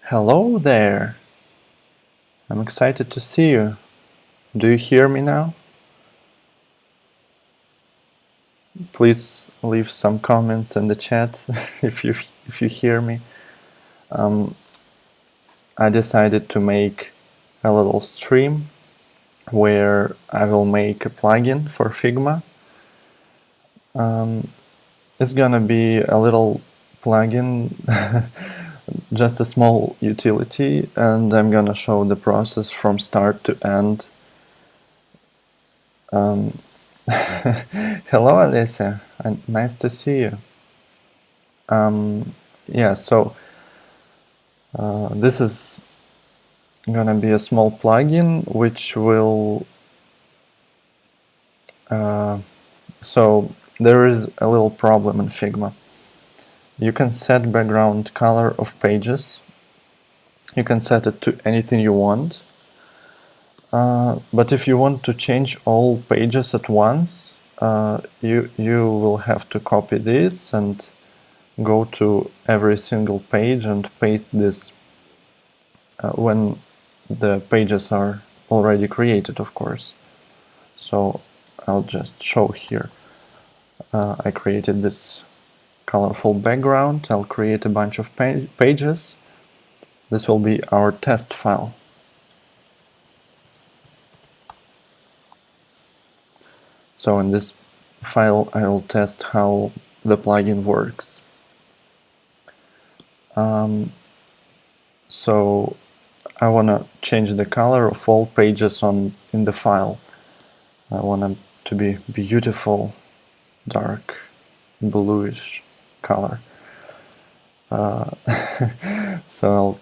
Hello there! I'm excited to see you. Do you hear me now? Please leave some comments in the chat if you hear me. I decided to make a little stream where I will make a plugin for Figma. It's gonna be a little plugin, just a small utility, and I'm gonna show the process from start to end. Hello, Alessia. Nice to see you. Yeah, so this is gonna be a small plugin which will so there is a little problem in Figma. You can set background color of pages. You can set it to anything you want. But if you want to change all pages at once, you will have to copy this and go to every single page and paste this when the pages are already created, of course. So I'll just show here. I created this colorful background. I'll create a bunch of pages. This will be our test file. So in this file I will test how the plugin works. So I want to change the color of all pages in the file. I want them to be beautiful, dark, bluish color. So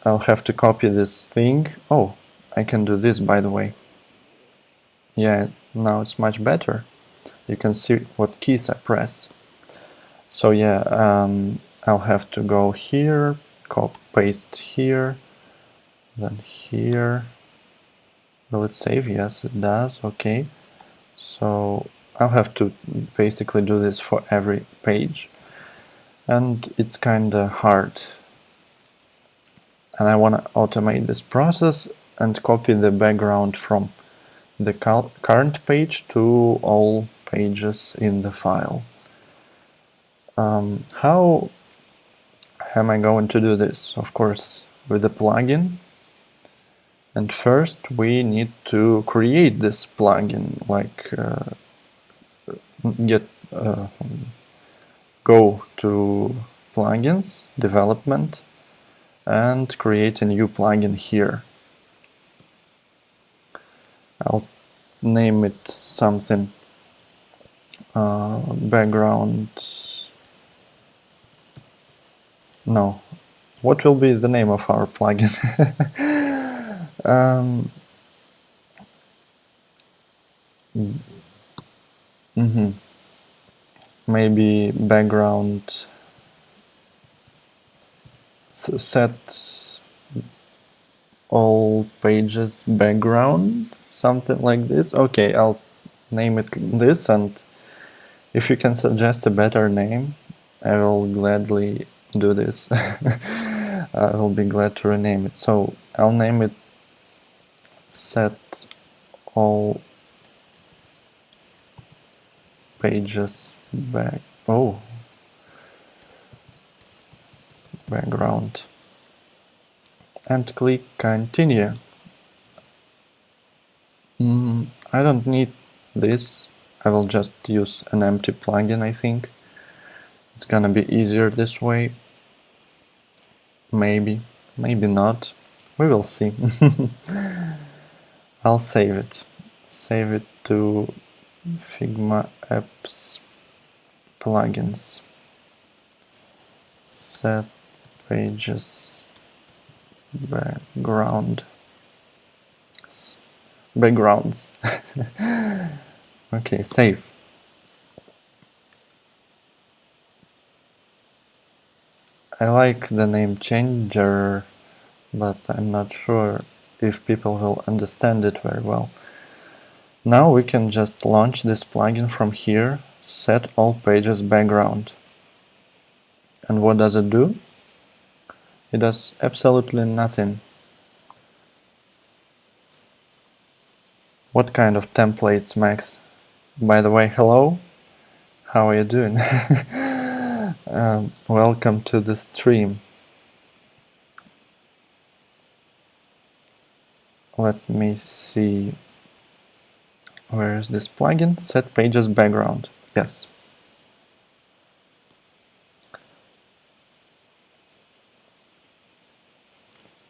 I'll have to copy this thing. Oh, I can do this, by the way. Yeah, now it's much better. You can see what keys I press. So yeah, I'll have to go here, paste here, then here. Will it save? Yes, it does. Okay. So I'll have to basically do this for every page. And it's kinda hard. And I want to automate this process and copy the background from the current page to all pages in the file. How am I going to do this? Of course, with the plugin. And first we need to create this plugin, like go to plugins, development, and create a new plugin here. I'll name it something background. No, what will be the name of our plugin? Maybe background set all pages background, something like this. Okay, I'll name it this, and if you can suggest a better name, I will gladly do this. I will be glad to rename it. So I'll name it set all pages background, and click continue. I don't need this. I will just use an empty plugin, I think. It's gonna be easier this way. Maybe not. We will see. I'll save it. Save it to Figma apps plugins. Set pages backgrounds. Okay, save. I like the name changer, but I'm not sure if people will understand it very well. Now we can just launch this plugin from here, set all pages background. And what does it do? It does absolutely nothing. What kind of templates, Max? By the way, hello. How are you doing? Welcome to the stream. Let me see. Where is this plugin? Set pages background. Yes.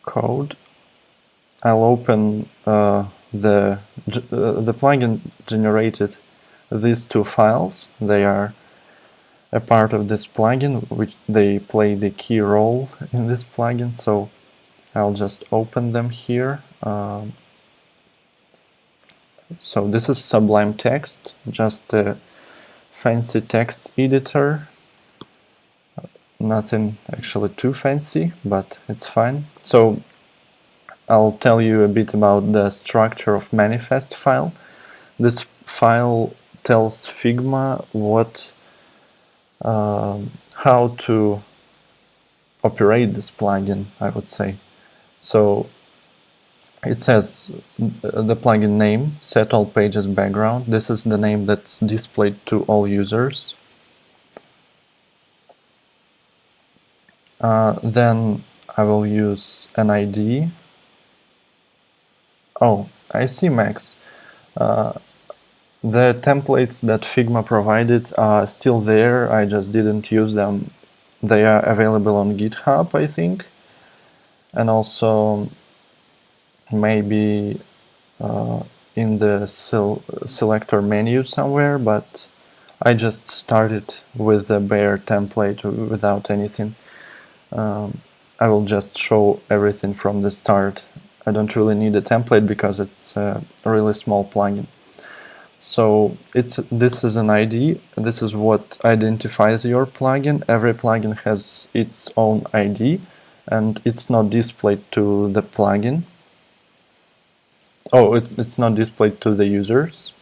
Code. I'll open the plugin generated these two files. They are a part of this plugin, which they play the key role in this plugin. So I'll just open them here. So this is Sublime Text, just a fancy text editor. Nothing actually too fancy, but it's fine. So I'll tell you a bit about the structure of manifest file. This file tells Figma how to operate this plugin, I would say. So it says the plugin name, set all pages background. This is the name that's displayed to all users. Then I will use an ID. Oh, I see, Max. The templates that Figma provided are still there. I just didn't use them. They are available on GitHub, I think. And also maybe in the selector menu somewhere, but I just started with the bare template without anything. I will just show everything from the start. I don't really need a template because it's a really small plugin. So this is an ID. This is what identifies your plugin. Every plugin has its own ID, and it's not displayed to the plugin. Oh, it's not displayed to the users.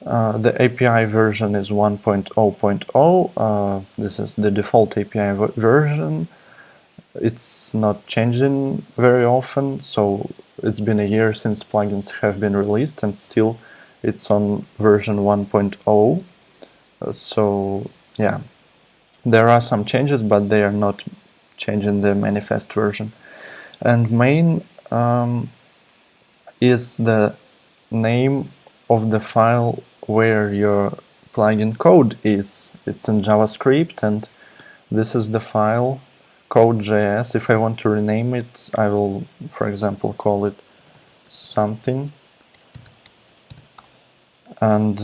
The API version is 1.0.0. This is the default API version. It's not changing very often, so it's been a year since plugins have been released, and still it's on version 1.0. So yeah, there are some changes, but they are not changing the manifest version. And main is the name of the file where your plugin code is. It's in JavaScript, and this is the file code.js. If I want to rename it, I will, for example, call it something. And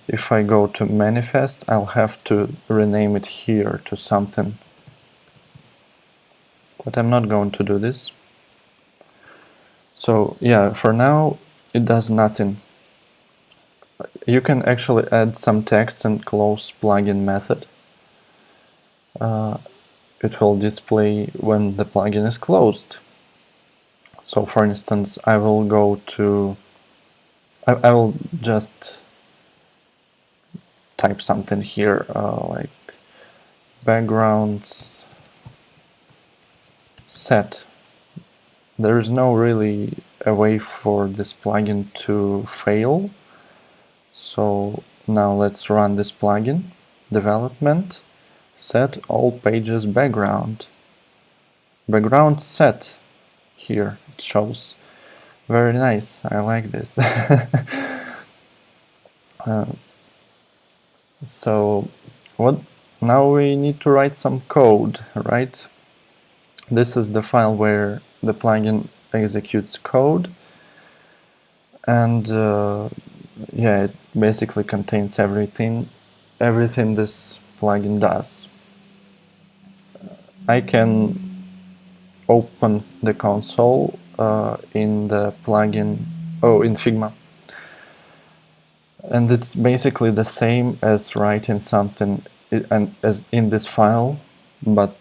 if I go to manifest, I'll have to rename it here to something. But I'm not going to do this. So yeah, for now it does nothing. You can actually add some text and close plugin method. It will display when the plugin is closed. So for instance, I will go to, I will just type something here like backgrounds set. There is no really a way for this plugin to fail. So now let's run this plugin. Development, set all pages background. Background set. Here it shows. Very nice. I like this. So what? Now we need to write some code, right? This is the file where the plugin executes code, and yeah, it basically contains everything this plugin does. I can open the console in the plugin, in Figma, and it's basically the same as writing something and as in this file, but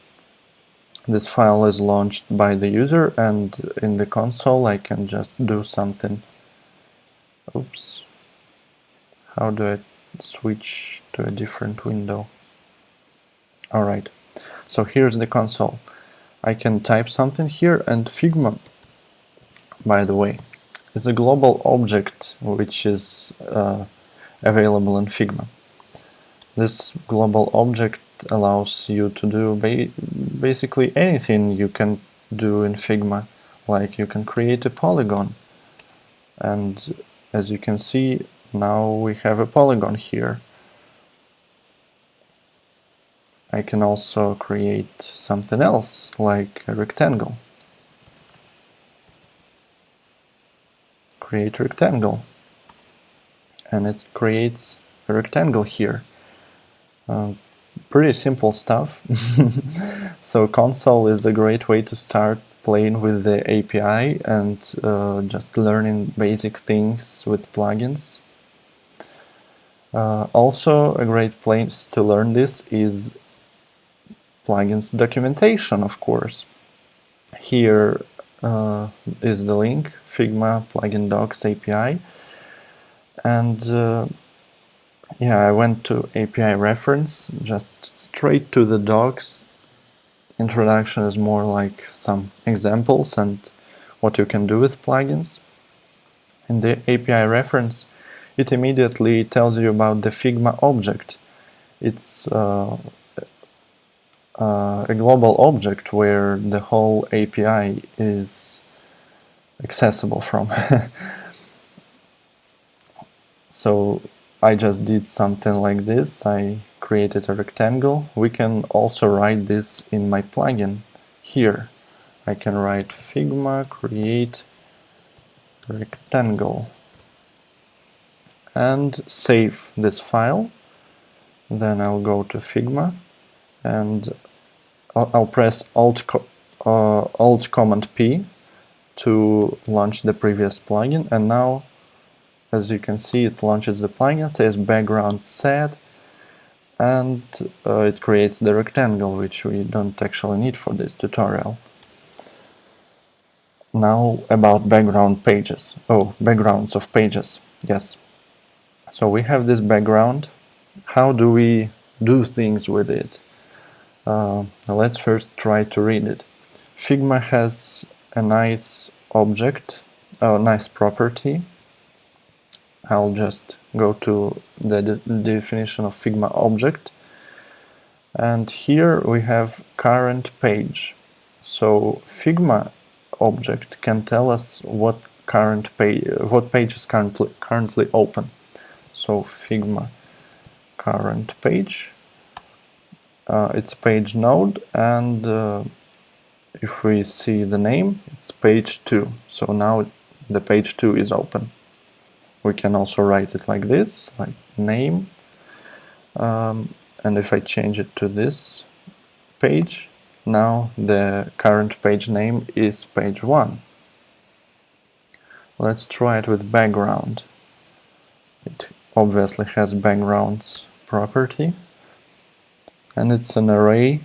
this file is launched by the user, and in the console I can just do something. Oops. How do I switch to a different window? Alright, so here's the console. I can type something here, and Figma, by the way, is a global object which is available in Figma. This global object allows you to do basically anything you can do in Figma. Like you can create a polygon, and as you can see, now we have a polygon here. I can also create something else, like a rectangle. Create rectangle, and it creates a rectangle here. Pretty simple stuff. So console is a great way to start playing with the API and just learning basic things with plugins. Also, a great place to learn this is plugins documentation, of course. Here is the link, Figma plugin docs API, and yeah, I went to API reference, just straight to the docs. Introduction is more like some examples and what you can do with plugins. In the API reference, it immediately tells you about the Figma object. It's a global object where the whole API is accessible from. So I just did something like this. I created a rectangle. We can also write this in my plugin here. I can write Figma create rectangle and save this file. Then I'll go to Figma and I'll press Alt Command P to launch the previous plugin, and now, as you can see, it launches the plugin, says background set, and it creates the rectangle, which we don't actually need for this tutorial. Now about background pages. Oh, backgrounds of pages. Yes. So we have this background. How do we do things with it? Let's first try to read it. Figma has a nice object, a nice property. I'll just go to the definition of Figma object, and here we have current page. So Figma object can tell us what page is currently open. So Figma current page, it's page node, and if we see the name, it's page 2. So now the page 2 is open. We can also write it like this, like name, and if I change it to this page, now the current page name is page 1. Let's try it with background. It obviously has backgrounds property, and it's an array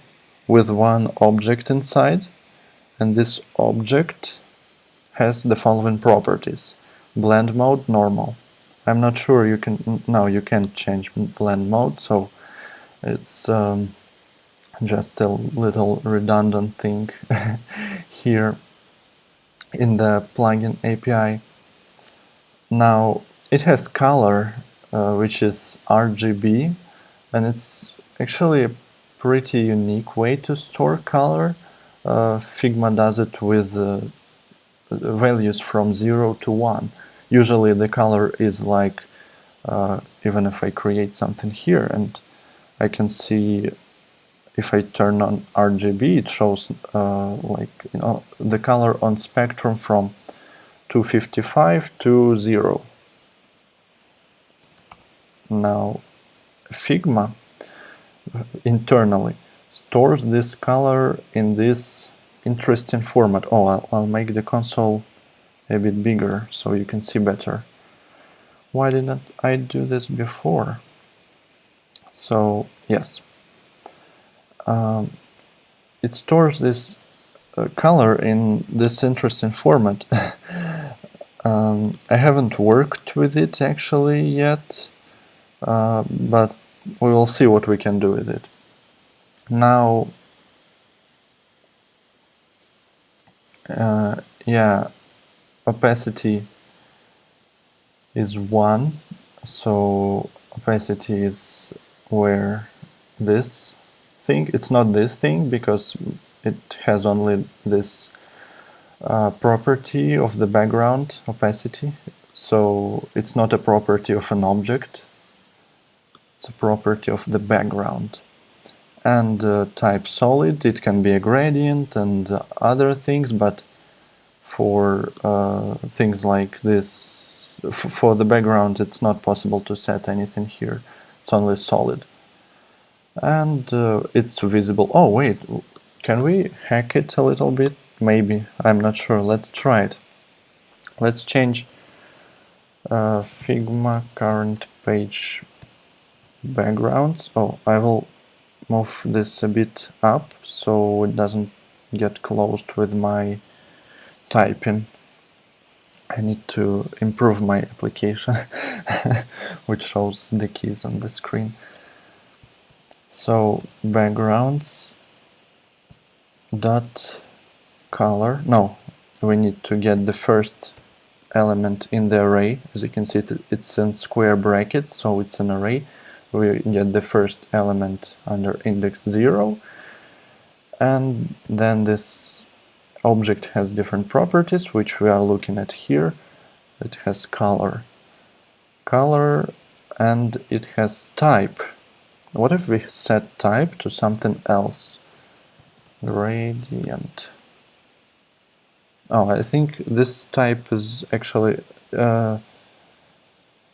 with one object inside, and this object has the following properties: blend mode, normal. I'm not sure you can, no, you can't change blend mode, so it's just a little redundant thing here in the plugin API. Now it has color, which is RGB, and it's actually a pretty unique way to store color. Figma does it with values from 0 to 1. Usually the color is like, even if I create something here and I can see if I turn on RGB, it shows like, you know, the color on spectrum from 255 to 0. Now Figma internally stores this color in this interesting format. Oh, I'll make the console a bit bigger so you can see better. Why didn't I do this before? So yes, it stores this color in this interesting format. I haven't worked with it actually yet, but we will see what we can do with it. Now Yeah, opacity is 1, so opacity is where this thing, it's not this thing because it has only this property of the background, opacity, so it's not a property of an object, it's a property of the background. And type solid, it can be a gradient and other things, but for things like this, for the background, it's not possible to set anything here. It's only solid. And it's visible. Oh, wait, can we hack it a little bit? Maybe, I'm not sure. Let's try it. Let's change Figma current page backgrounds. Oh, I will move this a bit up so it doesn't get closed with my typing. I need to improve my application which shows the keys on the screen. So backgrounds dot color, no, we need to get the first element in the array. As you can see, it's in square brackets, so it's an array. We get the first element under index 0, and then this object has different properties, which we are looking at here. It has color, and it has type. What if we set type to something else? Gradient. Oh, I think this type is actually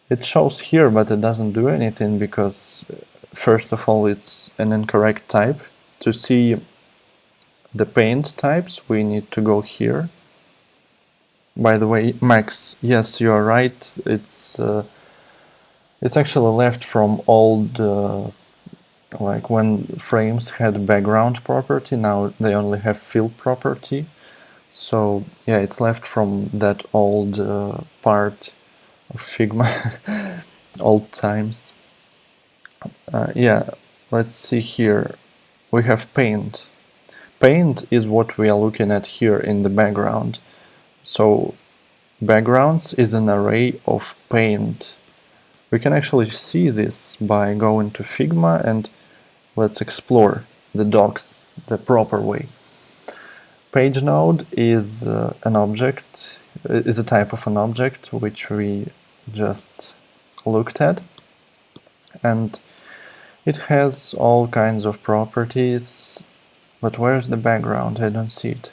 it shows here, but it doesn't do anything because first of all it's an incorrect type. To see the paint types, we need to go here. By the way, Max, yes, you are right. It's actually left from old, like when frames had background property. Now they only have fill property. So yeah, it's left from that old part of Figma, old times. Yeah, let's see here. We have paint. Paint is what we are looking at here in the background. So backgrounds is an array of paint. We can actually see this by going to Figma and let's explore the docs the proper way. Page node is an object, is a type of an object which we just looked at, and it has all kinds of properties. But where's the background? I don't see it.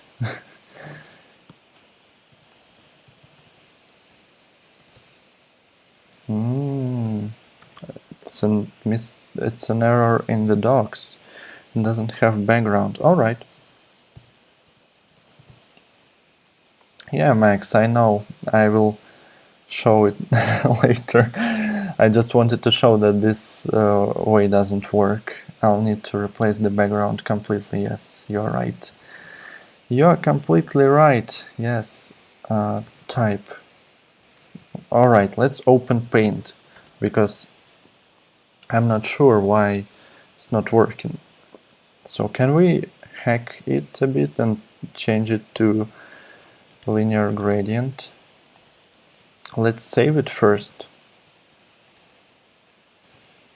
It's an error in the docs. It doesn't have background. Alright. Yeah, Max, I know. I will show it later. I just wanted to show that this way doesn't work. I'll need to replace the background completely. Yes, you're right. You're completely right. Yes. Type. Alright, let's open Paint, because I'm not sure why it's not working. So can we hack it a bit and change it to linear gradient? Let's save it first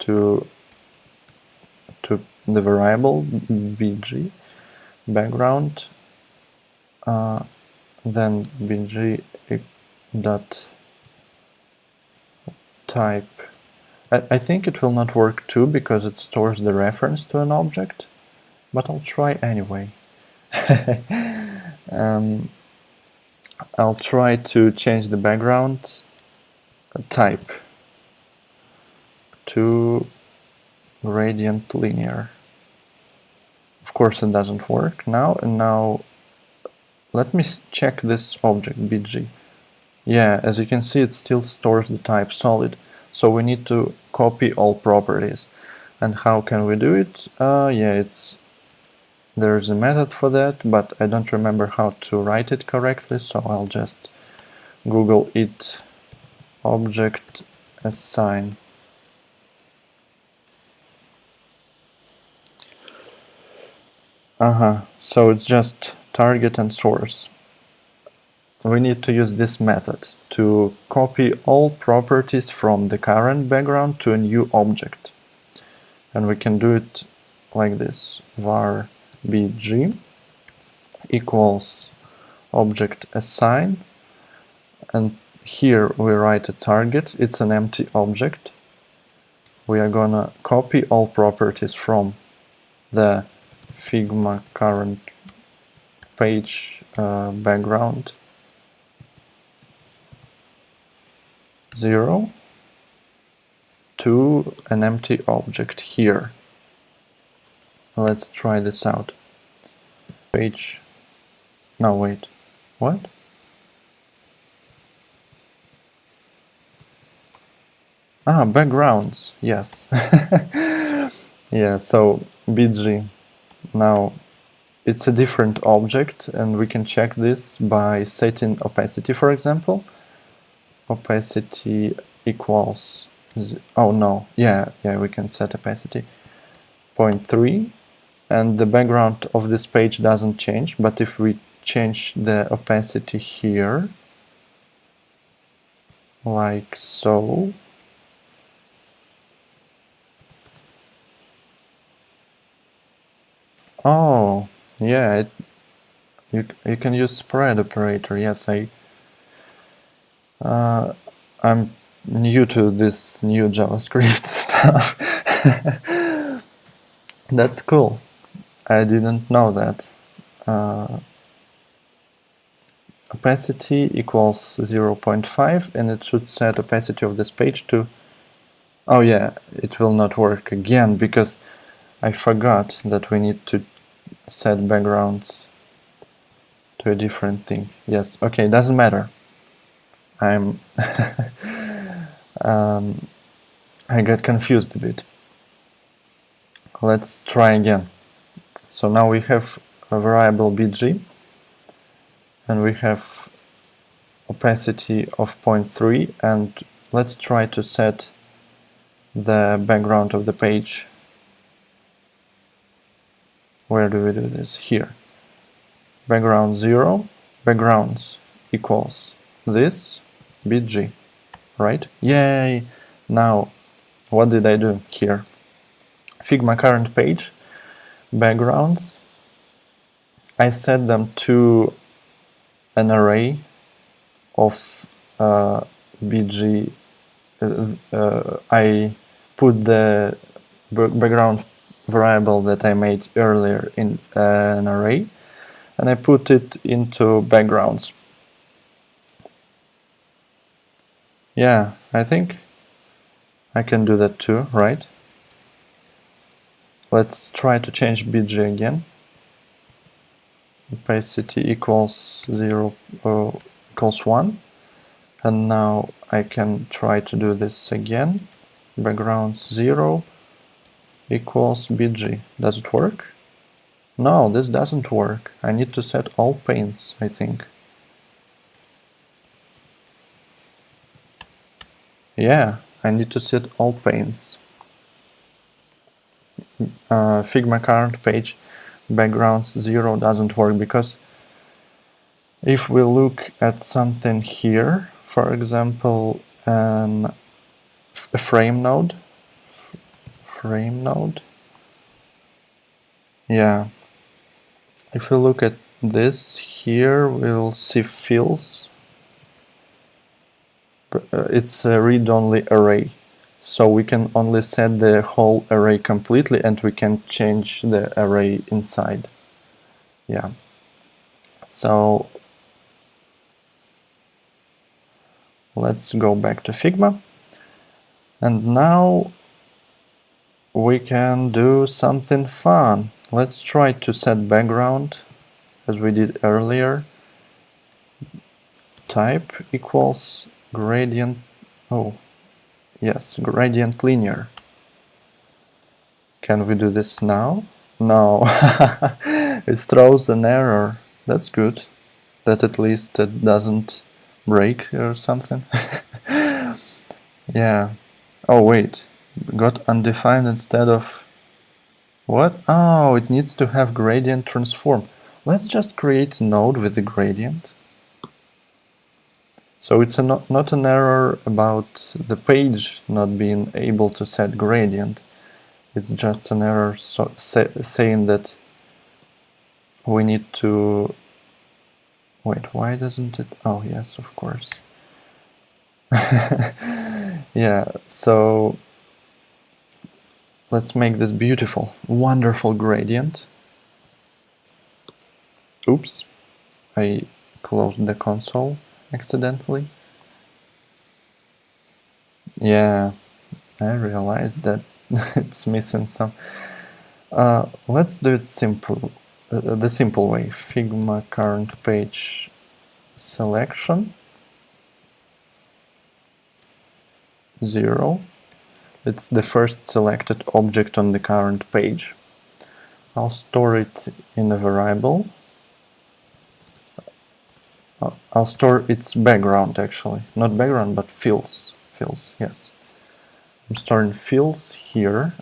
to the variable bg background, then bg dot type. I think it will not work too because it stores the reference to an object, but I'll try anyway. I'll try to change the background type to gradient linear. Of course it doesn't work now, and now let me check this object bg. Yeah, as you can see, it still stores the type solid, so we need to copy all properties. And how can we do it? Yeah, there's a method for that, but I don't remember how to write it correctly, so I'll just Google it object assign. So it's just target and source. we need to use this method to copy all properties from the current background to a new object. And we can do it like this: var bg equals object assign, and here we write a target. It's an empty object. We are gonna copy all properties from the Figma current page background 0 to an empty object here. Let's try this out. Page. No, wait. What? Ah, backgrounds. Yes. Yeah, so bg. Now it's a different object, and we can check this by setting opacity, for example. Opacity equals, oh no, yeah, we can set opacity 0.3, and the background of this page doesn't change, but if we change the opacity here, like so, oh, yeah, you can use spread operator. Yes, I'm new to this new JavaScript stuff. That's cool. I didn't know that. Opacity equals 0.5, and it should set opacity of this page to... Oh yeah, it will not work again because I forgot that we need to set backgrounds to a different thing. Yes, okay, doesn't matter. I'm I got confused a bit. Let's try again. So now we have a variable bg, and we have opacity of 0.3, and let's try to set the background of the page. Where do we do this? Here. Background 0, backgrounds equals this, bg, right? Yay! Now, what did I do here? Figma current page, backgrounds, I set them to an array of bg. I put the background variable that I made earlier in an array, and I put it into backgrounds. Yeah, I think I can do that too, right? Let's try to change bg again. Opacity equals 0 equals 1, and now I can try to do this again. Background 0 equals bg. Does it work? No, this doesn't work. I need to set all panes, I think. Yeah, I need to set all panes. Figma current page backgrounds 0 doesn't work because if we look at something here, for example, a frame node, yeah, if we look at this here, we'll see fills. It's a read-only array, so we can only set the whole array completely, and we can change the array inside. Yeah. So let's go back to Figma, and now we can do something fun. Let's try to set background as we did earlier. Type equals gradient, oh yes, gradient linear. Can we do this now? No. It throws an error. That's good. That at least it doesn't break or something. Yeah. Oh wait, got undefined instead of... What? Oh, it needs to have gradient transform. Let's just create a node with the gradient. So it's not an error about the page not being able to set gradient. It's just an error saying that we need to... Wait, why doesn't it... Oh, yes, of course. Yeah, so let's make this beautiful, wonderful gradient. Oops, I closed the console accidentally. Yeah, I realized that it's missing some. Let's do it simple, the simple way. Figma current page selection 0. It's the first selected object on the current page. I'll store it in a variable. I'll store its background, actually. Not background, but fills. Fills, yes. I'm storing fills here,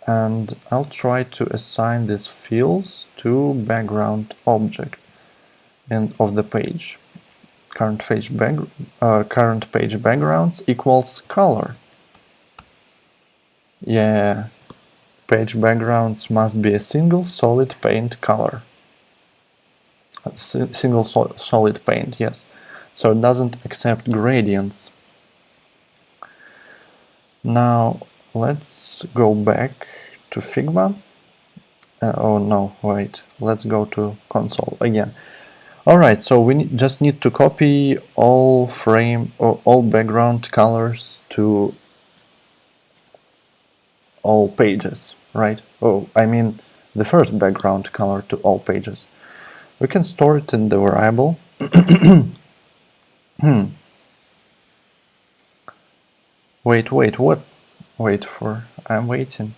and I'll try to assign these fills to background object of the page. Current page backgrounds equals color. Yeah, page backgrounds must be a single solid paint color. Single solid paint, yes. So it doesn't accept gradients. Now let's go back to Figma. Oh no, wait. Let's go to console again. Alright, so we just need to copy all background colors to all pages, right? Oh, I mean the first background color to all pages. We can store it in the variable. Wait, what? I'm waiting.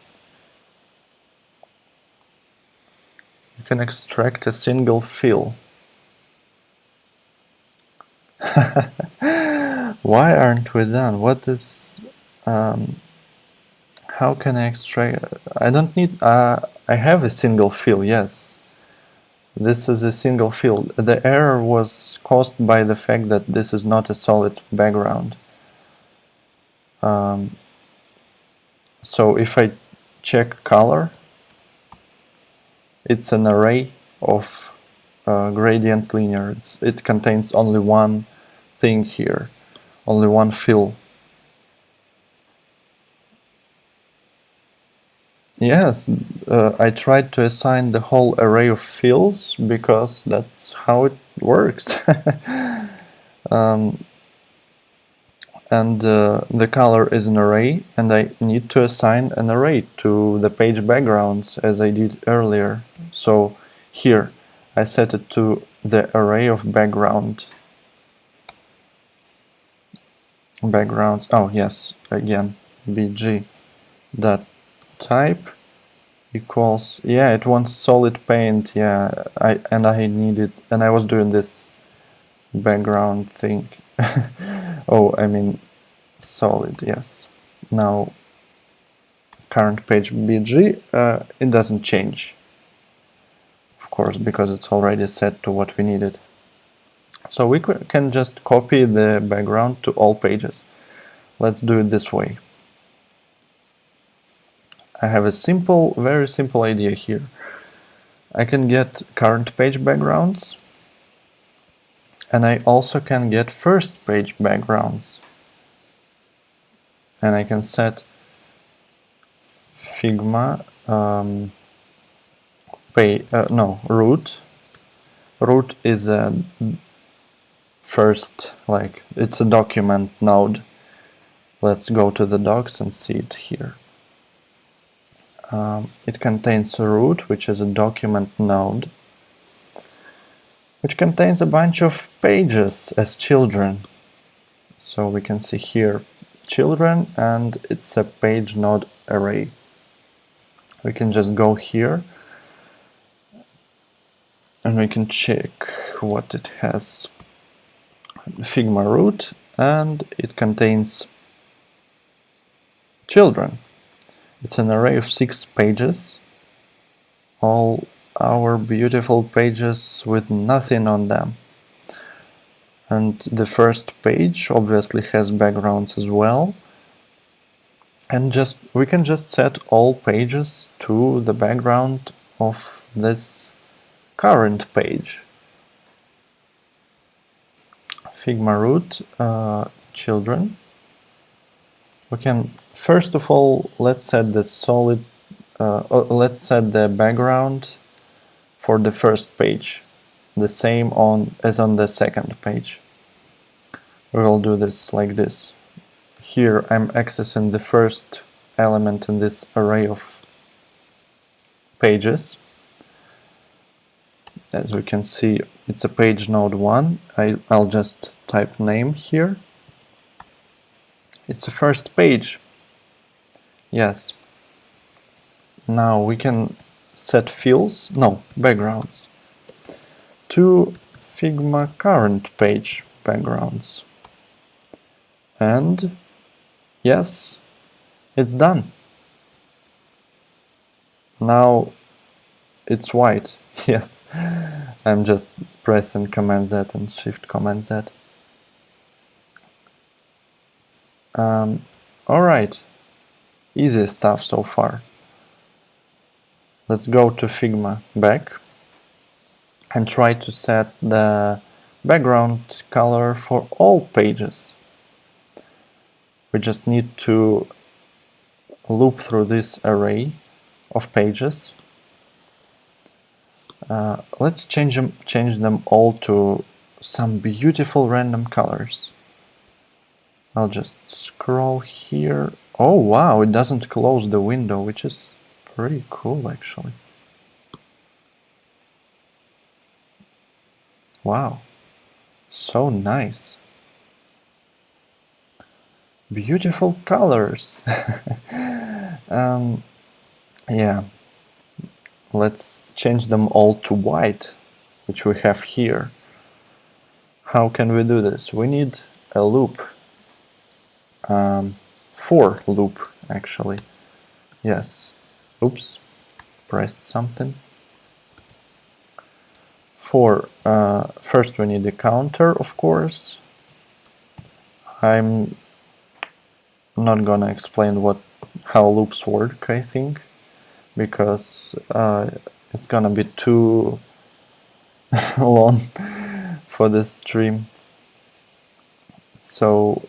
You can extract a single fill. Why aren't we done? What is... how can I extract... I don't need... I have a single fill, yes. This is a single fill. The error was caused by the fact that this is not a solid background. So if I check color, it's an array of gradient linear. It contains only one thing here, only one fill. Yes, I tried to assign the whole array of fills because that's how it works. And the color is an array, and I need to assign an array to the page backgrounds as I did earlier. So here I set it to the array of backgrounds. Oh yes, again, bg dot type equals, yeah, it wants solid paint, yeah, I was doing this background thing. Oh, I mean solid, yes. Now current page bg, it doesn't change, of course, because it's already set to what we needed. So we can just copy the background to all pages. Let's do it this way. I have a very simple idea here. I can get current page backgrounds, and I also can get first page backgrounds. And I can set Figma root. Root is a first, like, it's a document node. Let's go to the docs and see it here. It contains a root, which is a document node, which contains a bunch of pages as children. So we can see here children, and it's a page node array. We can just go here and we can check what it has. Figma root, and it contains children. It's an array of 6 pages, all our beautiful pages with nothing on them. And the first page obviously has backgrounds as well. And we can just set all pages to the background of this current page. Figma root children. We can first of all let's set the let's set the background for the first page, the same as on the second page. We will do this like this. Here I'm accessing the first element in this array of pages. As we can see, it's a page node 1. I'll just type name here. It's the first page. Yes. Now we can set backgrounds to Figma current page backgrounds. And yes, it's done. Now it's white. Yes, I'm just pressing Command Z and Shift Command Z. Alright, easy stuff so far. Let's go to Figma back and try to set the background color for all pages. We just need to loop through this array of pages. Let's change them all to some beautiful random colors. I'll just scroll here. Oh wow, it doesn't close the window, which is pretty cool actually. Wow, so nice. Beautiful colors. Yeah, let's change them all to white, which we have here. How can we do this? We need a loop, for loop actually. Yes, oops, pressed something. First we need a counter, of course. I'm not gonna explain how loops work, I think, because it's gonna be too long for this stream. So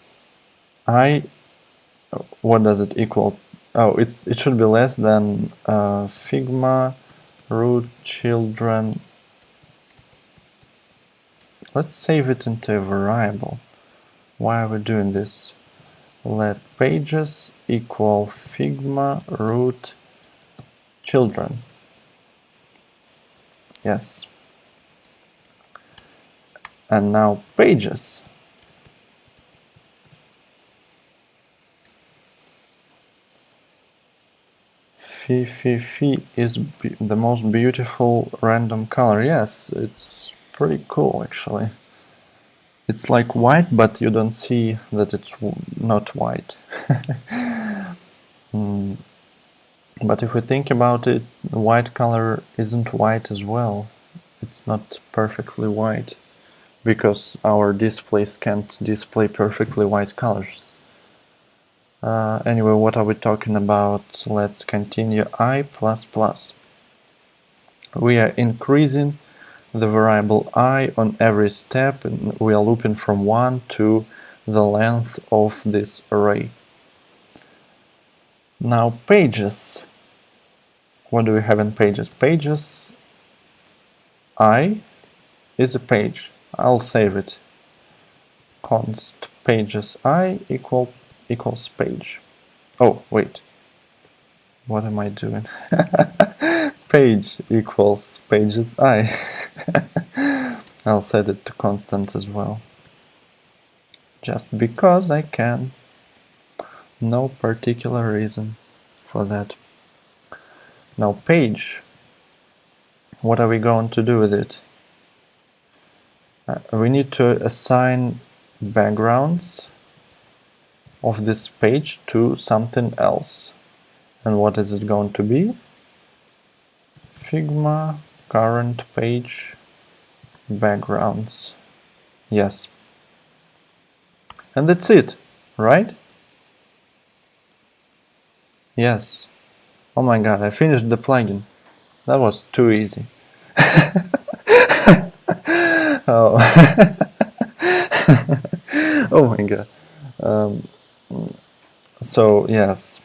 what does it equal? Oh, it should be less than Figma root children. Let's save it into a variable. Why are we doing this? Let pages equal Figma root children. Yes. And now pages. Fi is the most beautiful random color. Yes, it's pretty cool actually. It's like white, but you don't see that it's not white. But if we think about it, the white color isn't white as well. It's not perfectly white, because our displays can't display perfectly white colors. Anyway, what are we talking about? Let's continue. I++. We are increasing the variable I on every step, and we are looping from 1 to the length of this array. Now pages. What do we have in pages? Pages I is a page. I'll save it. Const pages I equals page. Oh, wait. What am I doing? Page equals pages I. I'll set it to constant as well. Just because I can. No particular reason for that. Now page. What are we going to do with it? We need to assign backgrounds of this page to something else. And what is it going to be? Figma current page backgrounds. Yes, And that's it, right? Yes. Oh my god, I finished the plugin. That was too easy. Oh. Oh my god. So yes,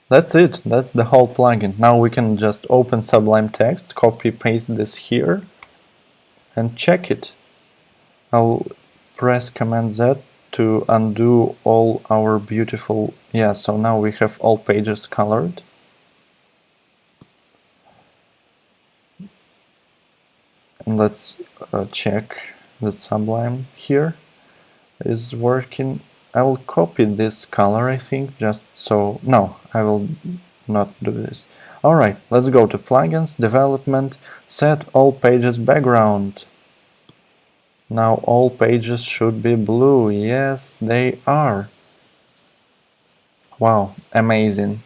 that's it. That's the whole plugin. Now we can just open Sublime Text, copy paste this here, and check it. I'll press Command Z to undo all our beautiful... Yeah, so now we have all pages colored. And let's check that Sublime here is working. I'll copy this color, I think, just so... No, I will not do this. Alright, let's go to Plugins, Development, Set All Pages Background. Now all pages should be blue. Yes, they are. Wow, amazing.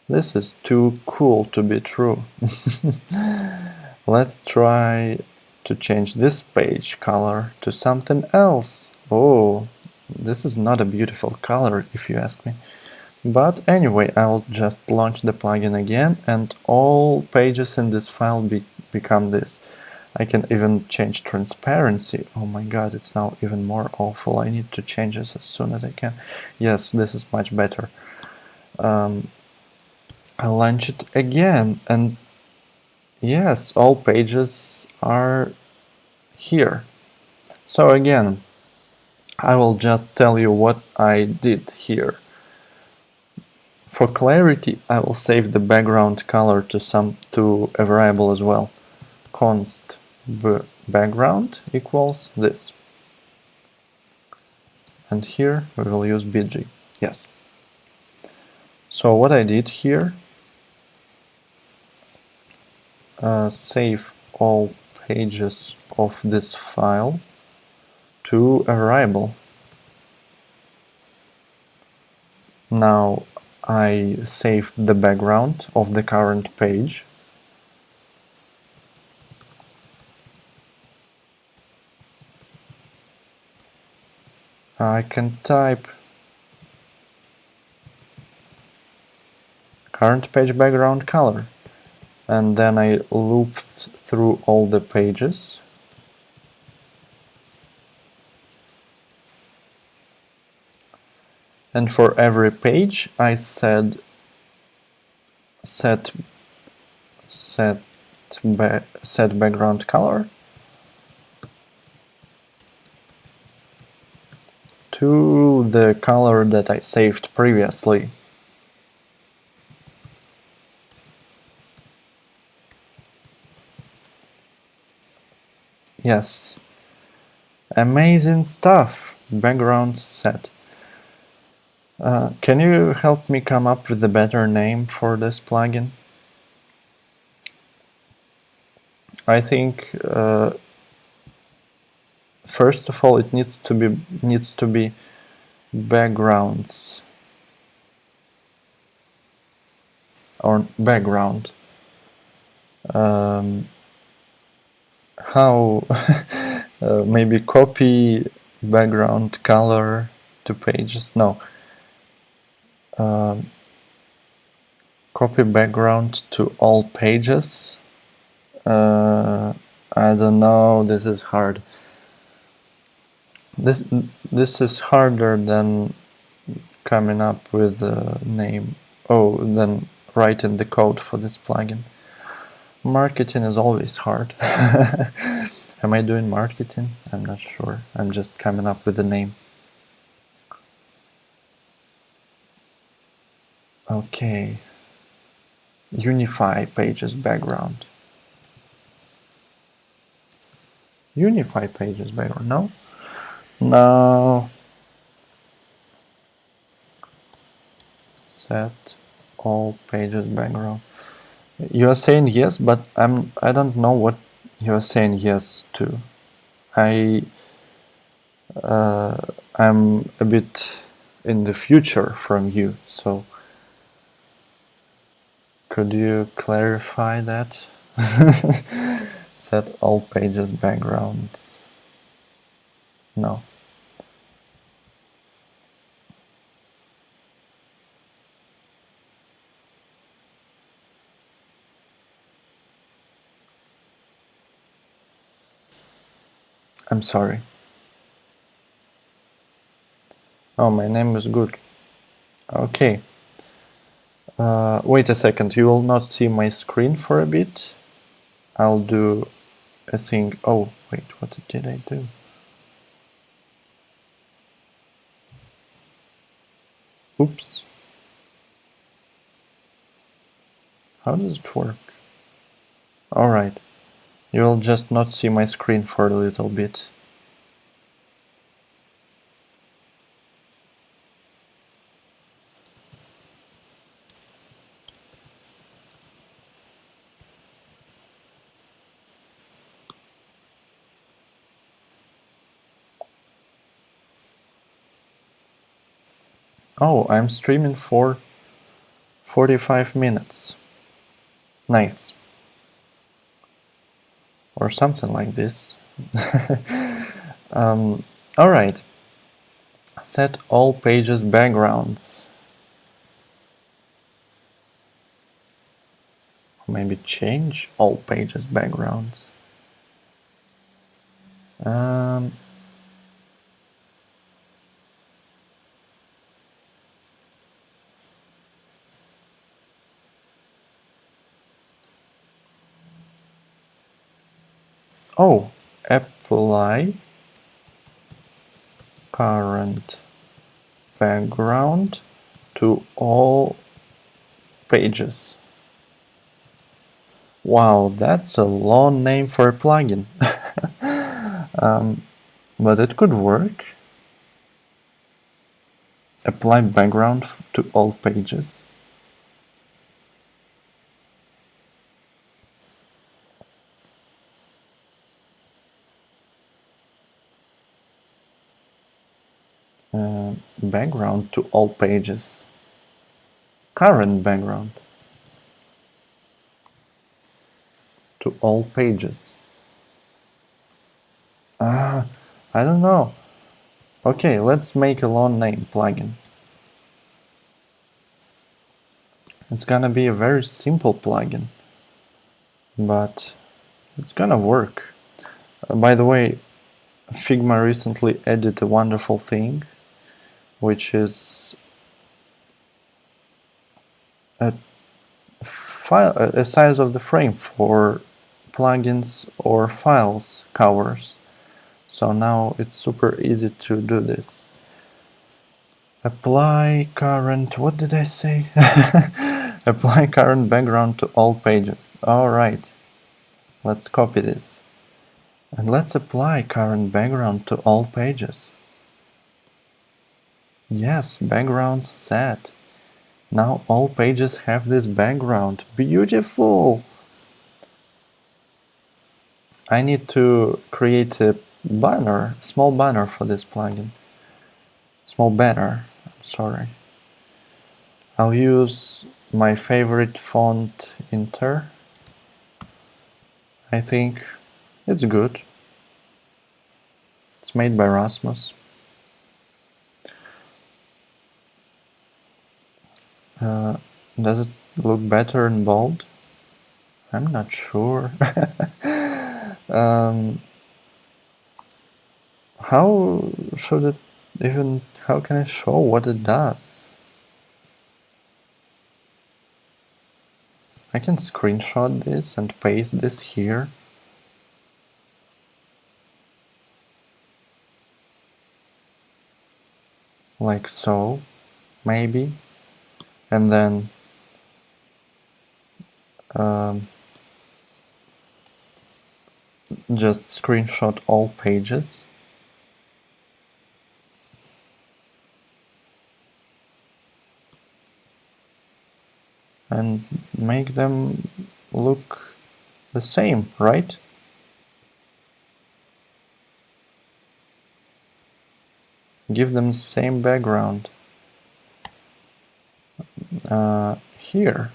This is too cool to be true. Let's try to change this page color to something else. Oh, this is not a beautiful color if you ask me. But anyway, I'll just launch the plugin again and all pages in this file become this. I can even change transparency. Oh my god, it's now even more awful. I need to change this as soon as I can. Yes, this is much better. I'll launch it again and yes, all pages are here. So again, I will just tell you what I did here. For clarity, I will save the background color to a variable as well. Const background equals this. And here we will use bg. Yes. So what I did here, save all pages of this file to a variable. Now I saved the background of the current page. I can type current page background color and then I looped through all the pages. And for every page I said set background color to the color that I saved previously. Yes, amazing stuff. Background set. Can you help me come up with a better name for this plugin? I think first of all it needs to be backgrounds or background. How maybe copy background color to pages? No. Copy background to all pages. I don't know, this is hard. This is harder than coming up with a name. Oh, than writing the code for this plugin. Marketing is always hard. Am I doing marketing? I'm not sure. I'm just coming up with a name. Okay. Unify pages background. Unify pages background. No? No. Set all pages background. You are saying yes, but I don't know what you are saying yes to. I'm a bit in the future from you, so could you clarify that? Set all pages backgrounds. No. I'm sorry. Oh, my name is good. Okay. Wait a second, you will not see my screen for a bit. I'll do a thing. Oh, wait, what did I do? Oops. How does it work? Alright. You'll just not see my screen for a little bit. Oh, I'm streaming for 45 minutes. Nice. Or something like this. Alright. Set all pages backgrounds. Maybe change all pages backgrounds. Oh, apply current background to all pages. Wow, that's a long name for a plugin. But it could work. Apply background to all pages. Background to all pages. Current background to all pages. I don't know. Okay, let's make a long name plugin. It's gonna be a very simple plugin, but it's gonna work. By the way, Figma recently added a wonderful thing, which is a size of the frame for plugins or files covers. So now it's super easy to do this. Apply current, what did I say? Apply current background to all pages. Alright, let's copy this. And let's apply current background to all pages. Yes, background set. Now all pages have this background. Beautiful! I need to create a banner, a small banner for this plugin. Small banner, I'm sorry. I'll use my favorite font Inter. I think it's good. It's made by Rasmus. Does it look better in bold? I'm not sure. How should it even, how can I show what it does? I can screenshot this and paste this here. Like so, maybe. And then just screenshot all pages. And make them look the same, right? Give them the same background. Here.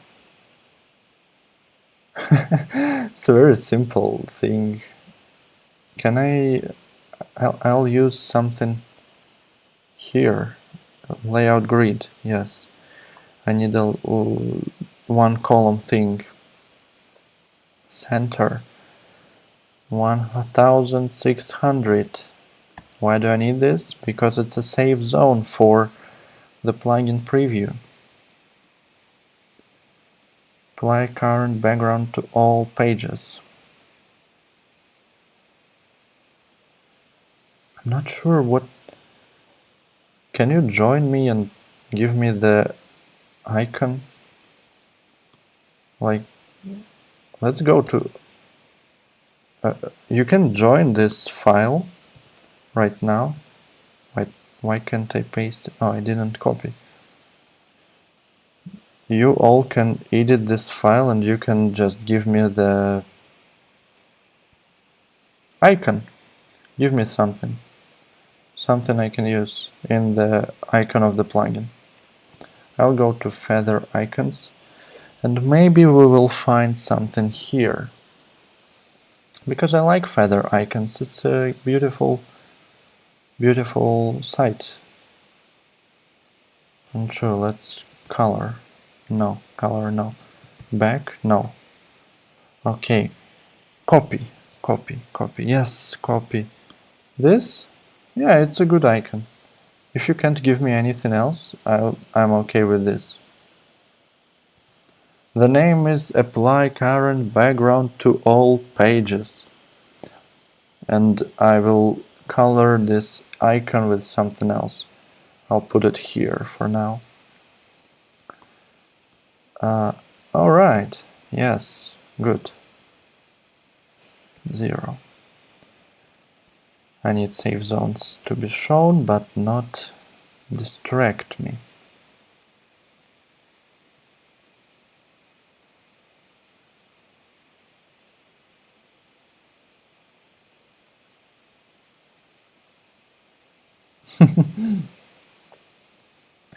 It's a very simple thing. Can I I'll use something here. Layout grid, yes. I need a one column thing. Center 1600. Why do I need this? Because it's a safe zone for the plugin preview. Apply current background to all pages. I'm not sure what... Can you join me and give me the icon? Like, let's go to... you can join this file right now. Why can't I paste it? Oh, I didn't copy. You all can edit this file and you can just give me the icon. Give me something. Something I can use in the icon of the plugin. I'll go to feather icons and maybe we will find something here. Because I like feather icons, it's a beautiful site. And sure, let's color. No, color no. Back, no. Okay, copy. Yes, copy. This? Yeah, it's a good icon. If you can't give me anything else, I'm okay with this. The name is Apply Current Background to All Pages. And I will color this icon with something else. I'll put it here for now. Alright, yes, good. 0. I need safe zones to be shown, but not distract me.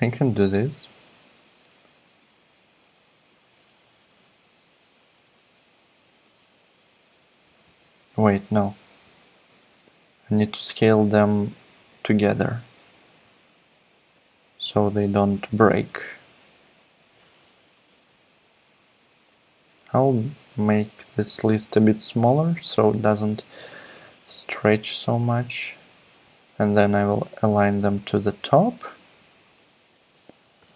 I can do this. Wait, no. I need to scale them together so they don't break. I'll make this list a bit smaller so it doesn't stretch so much. And then I will align them to the top.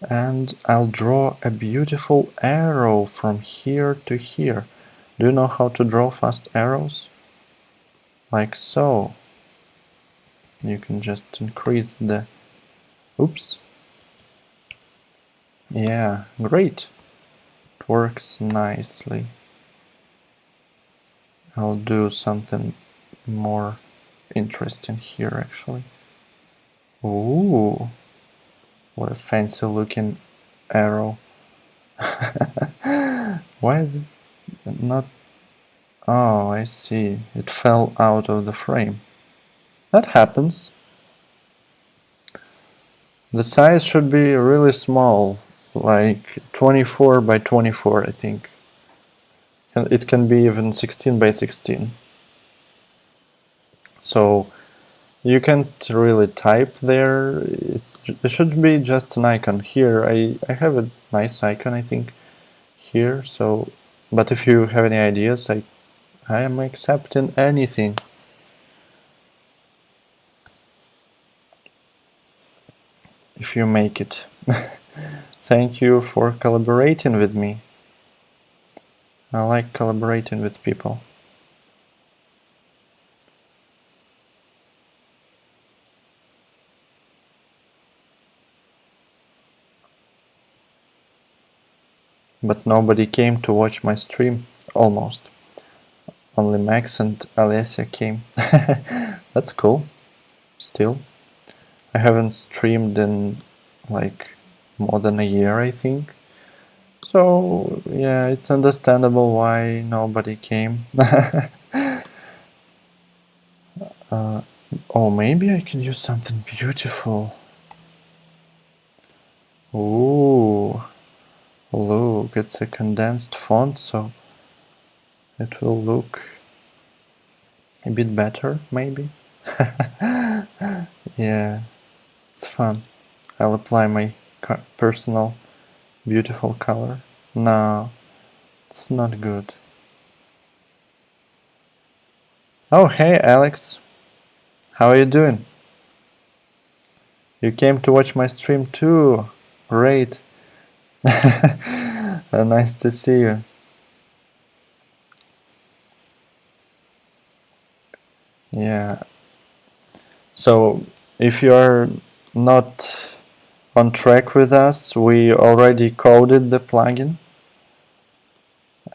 And I'll draw a beautiful arrow from here to here. Do you know how to draw fast arrows? Like so. You can just increase the... Oops. Yeah, great. It works nicely. I'll do something more interesting here actually. Ooh. What a fancy looking arrow. Why is it not... Oh, I see. It fell out of the frame. That happens. The size should be really small, like 24 by 24, I think. And it can be even 16 by 16. So you can't really type there. It should be just an icon. Here I have a nice icon, I think, here. So, but if you have any ideas, I am accepting anything. If you make it. Thank you for collaborating with me. I like collaborating with people. But nobody came to watch my stream, almost. Only Max and Alessia came. That's cool. Still. I haven't streamed in like more than a year, I think. So, yeah, it's understandable why nobody came. Oh, maybe I can use something beautiful. Ooh, look, it's a condensed font, so it will look a bit better, maybe. Yeah, it's fun. I'll apply my personal beautiful color. No, it's not good. Oh, hey Alex, how are you doing? You came to watch my stream too. Great. Nice to see you. Yeah. So, if you are not on track with us, we already coded the plugin,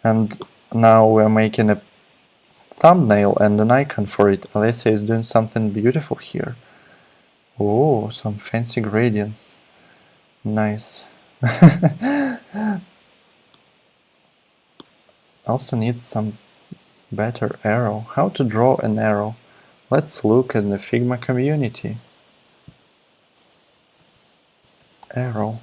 and now we're making a thumbnail and an icon for it. Alessia is doing something beautiful here. Oh, some fancy gradients. Nice. Also need some better arrow. How to draw an arrow? Let's look at the Figma community. Arrow.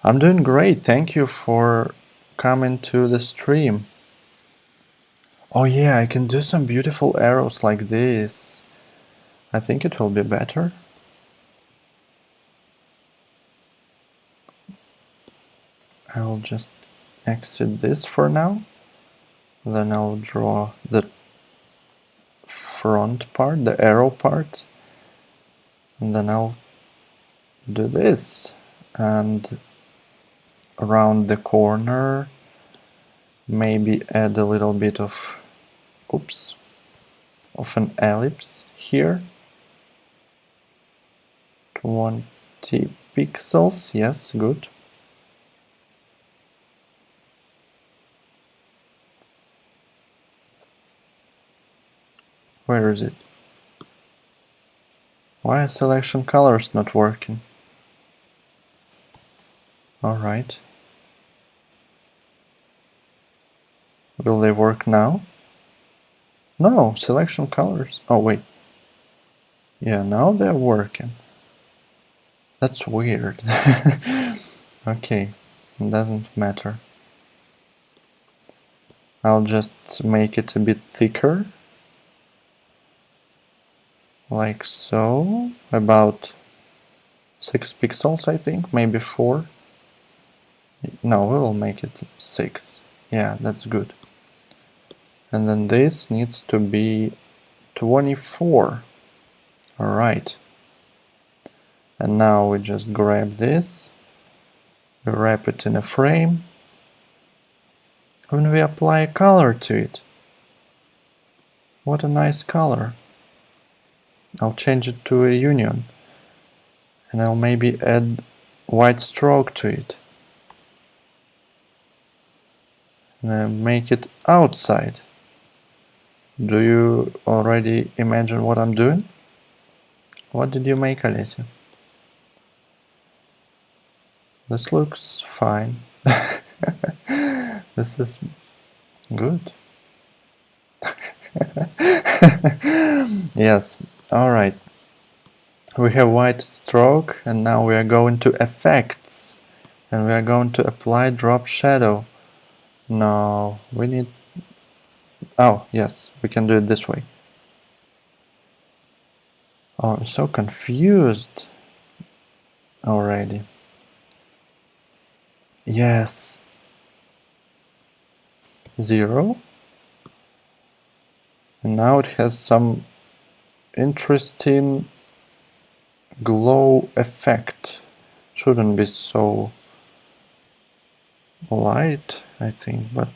I'm doing great. Thank you for coming to the stream. Oh yeah, I can do some beautiful arrows like this. I think it will be better. I'll just exit this for now. Then I'll draw the front part, the arrow part. And then I'll do this. And around the corner, maybe add a little bit of, oops, of an ellipse here. 20 pixels, yes, good. Where is it? Why are selection colors not working? Alright. Will they work now? No, selection colors. Oh, wait. Yeah, now they're working. That's weird. Okay, it doesn't matter. I'll just make it a bit thicker. Like so. About 6 pixels, I think. Maybe 4. No, we will make it 6. Yeah, that's good. And then this needs to be 24. Alright. And now we just grab this, we wrap it in a frame, and we apply a color to it. What a nice color. I'll change it to a union, and I'll maybe add white stroke to it. And I'll make it outside. Do you already imagine what I'm doing? What did you make, Alessia? This looks fine. This is good. Yes, alright. We have white stroke, and now we are going to effects. And we are going to apply drop shadow. No, we need... Oh, yes, we can do it this way. Oh, I'm so confused already. Yes. 0. And now it has some interesting glow effect. Shouldn't be so light, I think, but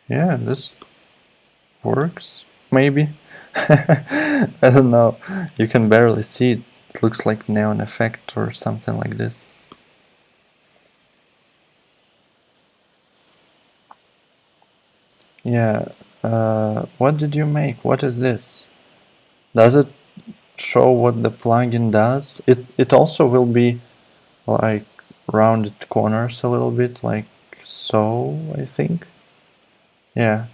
yeah, this works, maybe. I don't know, you can barely see it. It looks like neon effect or something like this. Yeah, what did you make? What is this? Does it show what the plugin does? It also will be like rounded corners a little bit, like so, I think. Yeah,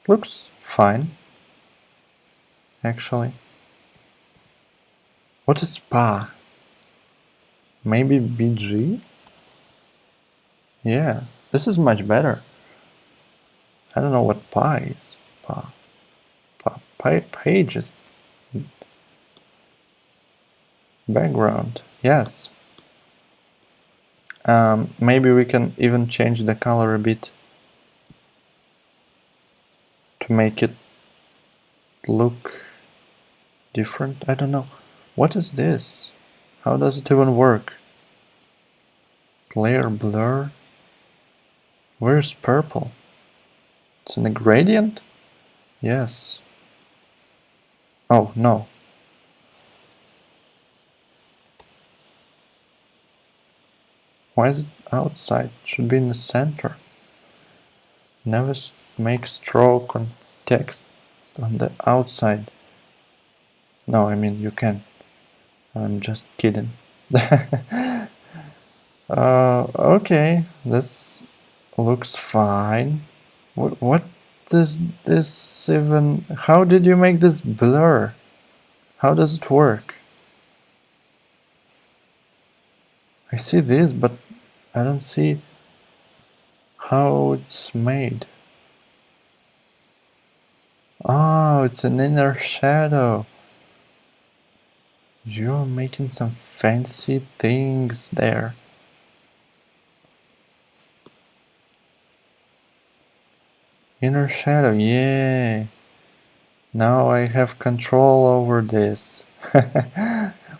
looks fine, actually. What is spa? Maybe BG? Yeah, this is much better. I don't know what pi is. pages. Background. Yes. Maybe we can even change the color a bit to make it look different. I don't know. What is this? How does it even work? Layer blur? Where's purple? It's in a gradient? Yes. Oh, no. Why is it outside? It should be in the center. Never make stroke on text on the outside. No, I mean you can. I'm just kidding. Okay, this looks fine. What does this even... How did you make this blur? How does it work? I see this, but I don't see how it's made. Oh, it's an inner shadow. You're making some fancy things there. Inner shadow, yay! Now I have control over this.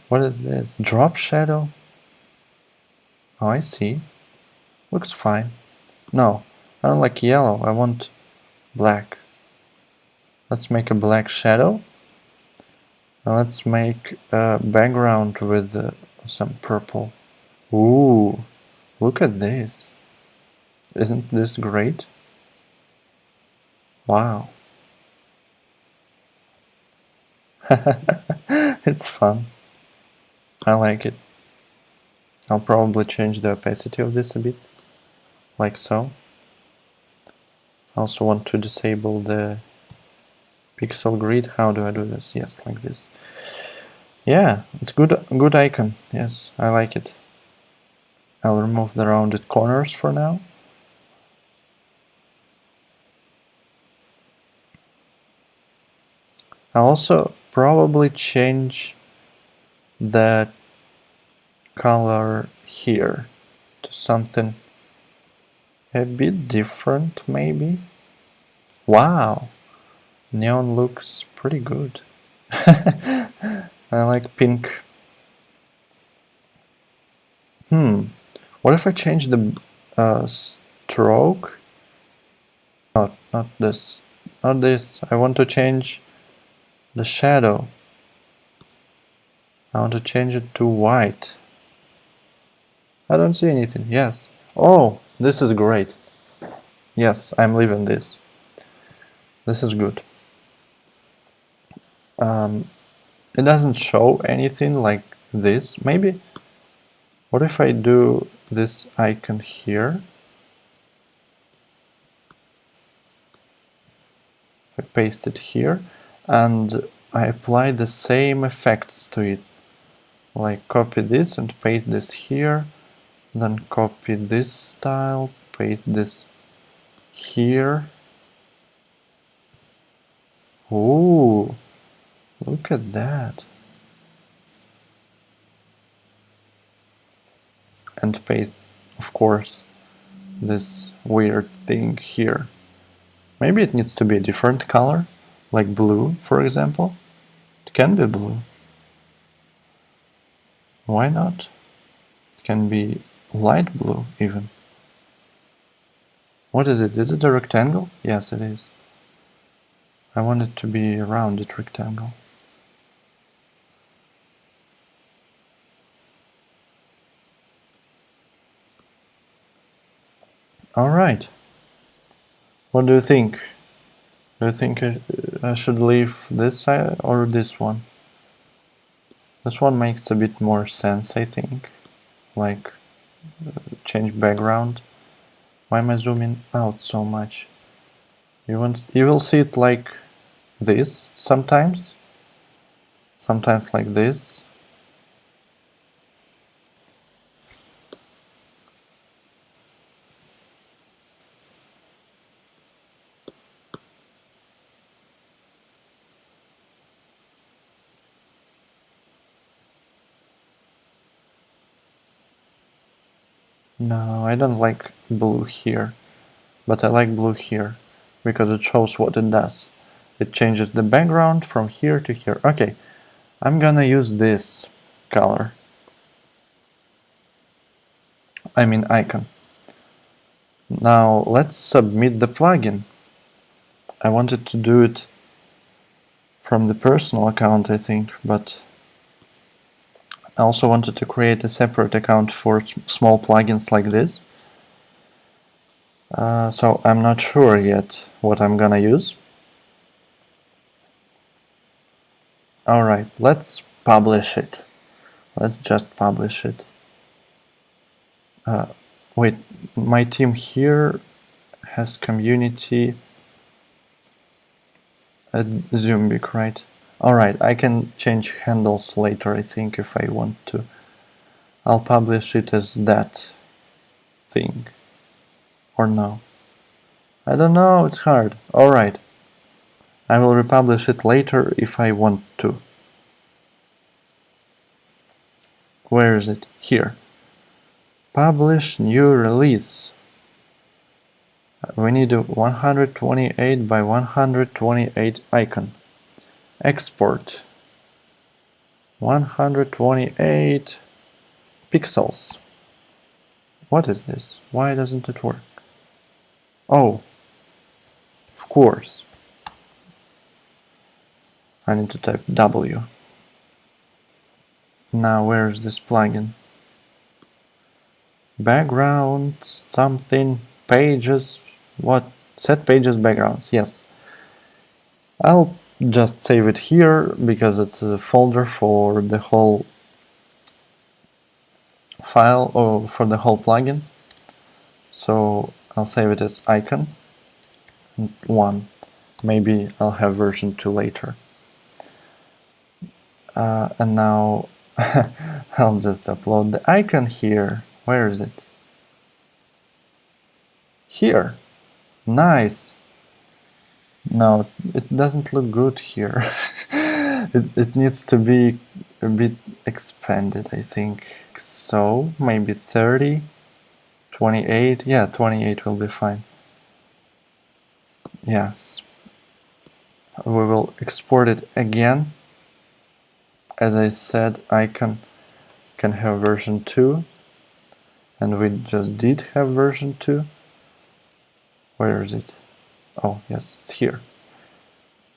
What is this? Drop shadow? Oh, I see. Looks fine. No, I don't like yellow. I want black. Let's make a black shadow. And let's make a background with some purple. Ooh, look at this. Isn't this great? Wow. It's fun. I like it. I'll probably change the opacity of this a bit, like so. I also want to disable the pixel grid. How do I do this? Yes, like this. Yeah, it's good icon. Yes, I like it. I'll remove the rounded corners for now. I'll also probably change the color here to something a bit different, maybe. Wow, neon looks pretty good. I like pink. What if I change the stroke? Not this. Not this. I want to change the shadow. I want to change it to white. I don't see anything. Yes. Oh, this is great. Yes, I'm leaving this. This is good. It doesn't show anything like this. Maybe. What if I do this icon here? I paste it here and I apply the same effects to it. Like copy this and paste this here, then copy this style, paste this here. Ooh, look at that. And paste, of course, this weird thing here. Maybe it needs to be a different color, like blue, for example. It can be blue. Why not? It can be light blue, even. What is it? Is it a rectangle? Yes, it is. I want it to be a rounded rectangle. Alright. What do you think? Do you think I should leave this side or this one? This one makes a bit more sense, I think. Like, change background. Why am I zooming out so much? You will see it like this sometimes. Sometimes like this. No, I don't like blue here, but I like blue here because it shows what it does. It changes the background from here to here. Okay, I'm gonna use this color. I mean icon. Now let's submit the plugin. I wanted to do it from the personal account, I think, but I also wanted to create a separate account for small plugins like this. So I'm not sure yet what I'm gonna use. Alright, let's publish it. Let's just publish it. Wait, my team here has community at Zoombik, right? Alright, I can change handles later, I think, if I want to. I'll publish it as that thing. Or no? I don't know, it's hard. Alright. I will republish it later if I want to. Where is it? Here. Publish new release. We need a 128 by 128 icon. Export. 128 pixels. What is this? Why doesn't it work? Oh, of course. I need to type W. Now where is this plugin? Background, something, pages, what? Set pages backgrounds, yes. I'll just save it here because it's a folder for the whole file or for the whole plugin. So I'll save it as icon 1. Maybe I'll have version 2 later. And now I'll just upload the icon here. Where is it? Here. Nice. No, it doesn't look good here. it needs to be a bit expanded, I think. So maybe 30, 28. Yeah, 28 will be fine. Yes. We will export it again. As I said, icon can have version 2. And we just did have version 2. Where is it? Oh, yes, it's here.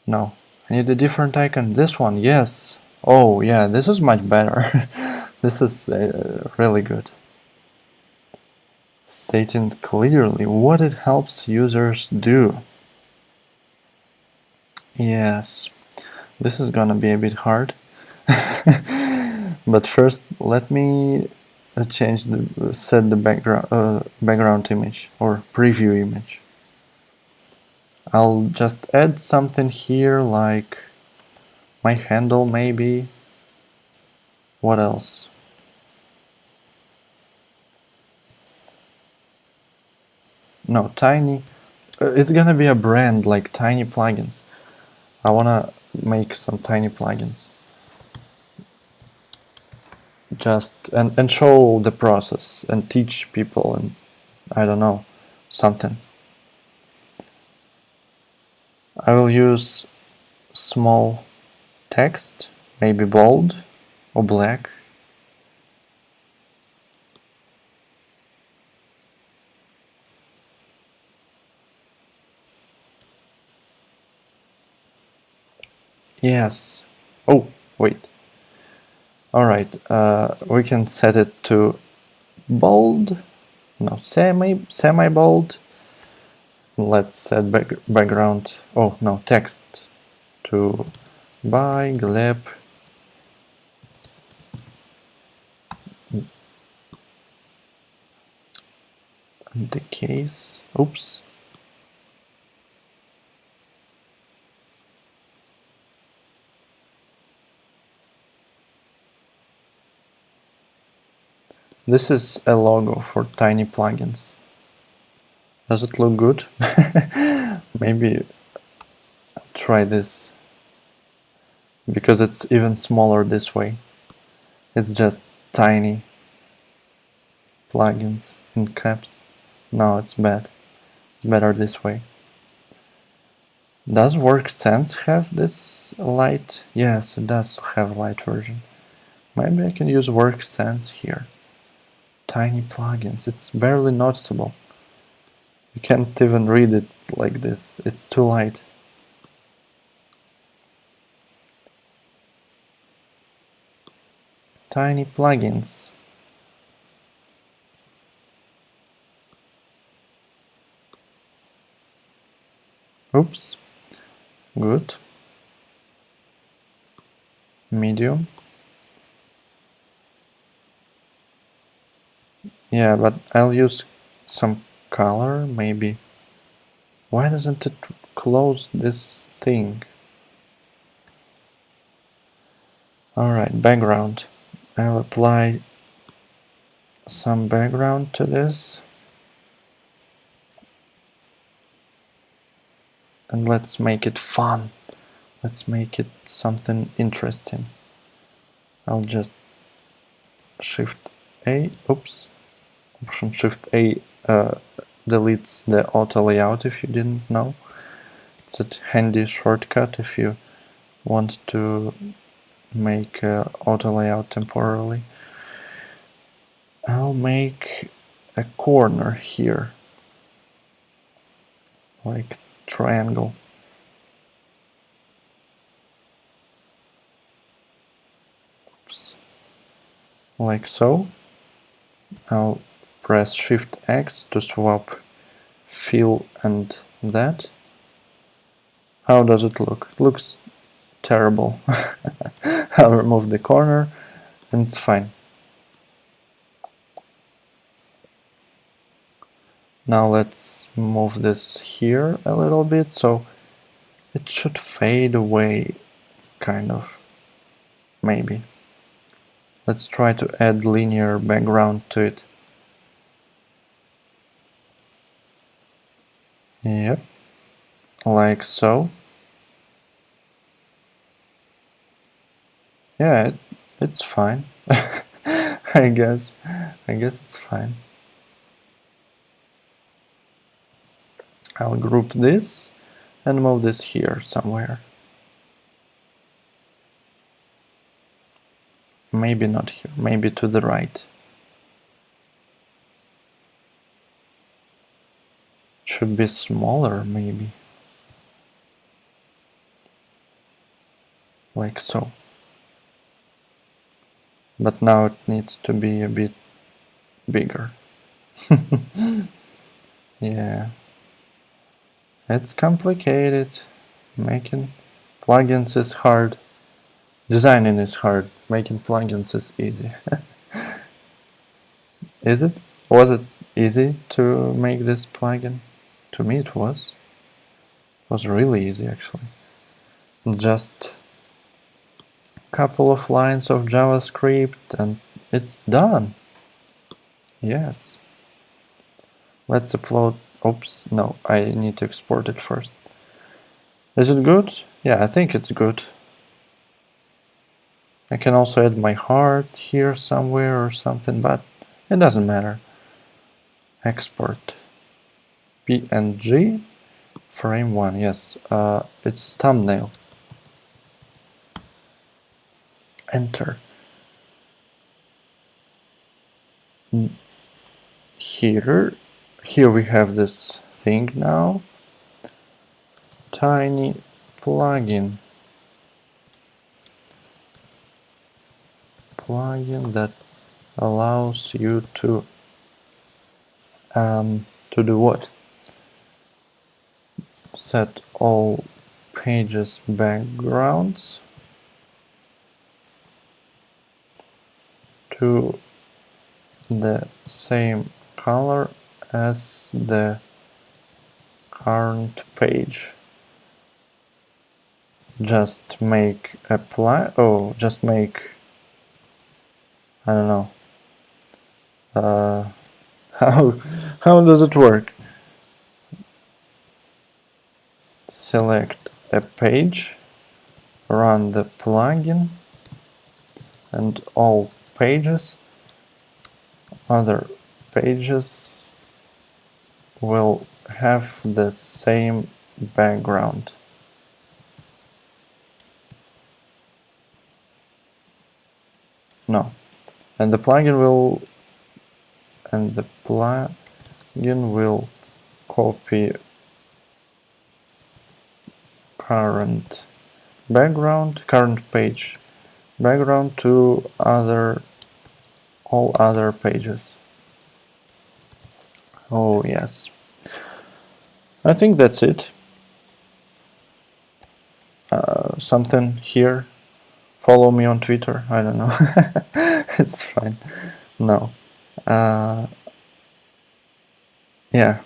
No, I need a different icon. This one, yes. Oh, yeah, this is much better. This is really good. Stating clearly what it helps users do. Yes, this is gonna be a bit hard. But first, let me set the background image or preview image. I'll just add something here like my handle maybe. What else? No, tiny. It's gonna be a brand like Tiny Plugins. I wanna make some tiny plugins. Just and show the process and teach people and I don't know, something. I will use small text, maybe bold or black. Yes. Oh, wait. Alright, we can set it to bold, no, semi-bold. Let's set background, oh no, text to by Gleb. The case, oops. This is a logo for tiny plugins. Does it look good? Maybe I'll try this. Because it's even smaller this way. It's just tiny plugins. in caps. No, it's bad. It's better this way. Does WorkSense have this light? Yes, it does have light version. Maybe I can use WorkSense here. Tiny plugins. It's barely noticeable. You can't even read it like this. It's too light. Tiny plugins. Oops. Good. Medium. Yeah, but I'll use some color, maybe. Why doesn't it close this thing? Alright, background. I'll apply some background to this. And let's make it fun. Let's make it something interesting. I'll just Shift A, oops, Option Shift A deletes the auto layout if you didn't know. It's a handy shortcut if you want to make auto layout temporarily. I'll make a corner here, like triangle. Oops. Like so. I'll press Shift X to swap fill and that. How does it look? It looks terrible. I'll remove the corner and it's fine. Now let's move this here a little bit so it should fade away, kind of. Maybe. Let's try to add linear background to it. Yep. Like so. Yeah, it's fine. I guess it's fine. I'll group this and move this here somewhere. Maybe not here, maybe to the right. Should be smaller, maybe. Like so. But now it needs to be a bit bigger. Yeah. It's complicated. Making plugins is hard. Designing is hard. Making plugins is easy. Is it? Was it easy to make this plugin? To me it was. It was really easy actually. Just a couple of lines of JavaScript and it's done. Yes. Let's upload. Oops, no, I need to export it first. Is it good? Yeah, I think it's good. I can also add my heart here somewhere or something, but it doesn't matter. Export. PNG. Frame 1, yes. It's thumbnail. Enter. Here we have this thing now. Tiny plugin. Plugin that allows you to do what? Set all pages backgrounds to the same color as the current page. Just make apply. Oh, just make. I don't know. How does it work? Select a page, run the plugin, and all pages, other pages will have the same background. No, and the plugin will copy current page background to all other pages. Oh yes, I think that's it. Something here. Follow me on Twitter. I don't know. It's fine. No. Yeah,